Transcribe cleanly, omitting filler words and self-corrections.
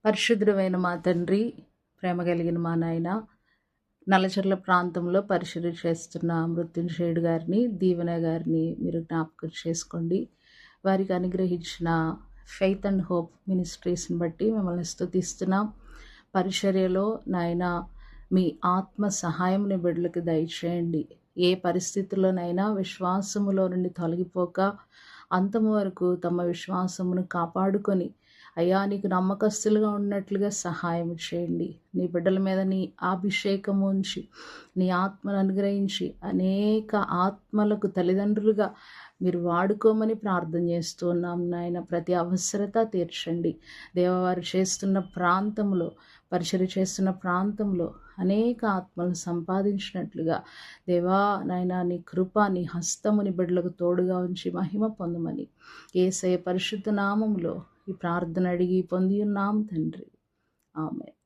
పరిశుద్ధుడైన మా తండ్రి, ప్రేమ కలిగిన మా నాయన, నల్లచెర్ల ప్రాంతంలో పరిచర్య చేస్తున్న మృత్యుంజయుడు గారిని, దీవెన గారిని మీరు జ్ఞాపకం చేసుకోండి. వారికి అనుగ్రహించిన ఫెయిత్ అండ్ హోప్ మినిస్ట్రీస్ని బట్టి మిమ్మల్ని స్తుతిస్తున్నాం. పరిచర్యలో నాయన మీ ఆత్మ సహాయంని బిడ్డలకు దయచేయండి. ఏ పరిస్థితుల్లోనైనా విశ్వాసములో నుండి తొలగిపోక అంతము వరకు తమ విశ్వాసమును కాపాడుకొని అయ్యా నీకు నమ్మకస్తులుగా ఉన్నట్లుగా సహాయం చేయండి. నీ బిడ్డల మీద నీ అభిషేకము ఉంచి నీ ఆత్మను అనుగ్రహించి అనేక ఆత్మలకు తల్లిదండ్రులుగా మీరు వాడుకోమని ప్రార్థన చేస్తూ ఉన్నాం నాయన. ప్రతి అవసరత తీర్చండి. దేవవారు చేస్తున్న ప్రాంతంలో, పరిచర్య చేస్తున్న ప్రాంతంలో అనేక ఆత్మలను సంపాదించినట్లుగా దేవా నాయన నీ కృప, నీ హస్తముని బిడ్డలకు తోడుగా ఉంచి మహిమ పొందమని యేసయ్య పరిశుద్ధ నామములో ఈ ప్రార్థన అడిగి పొంది ఉన్నాం తండ్రి. ఆమేన్.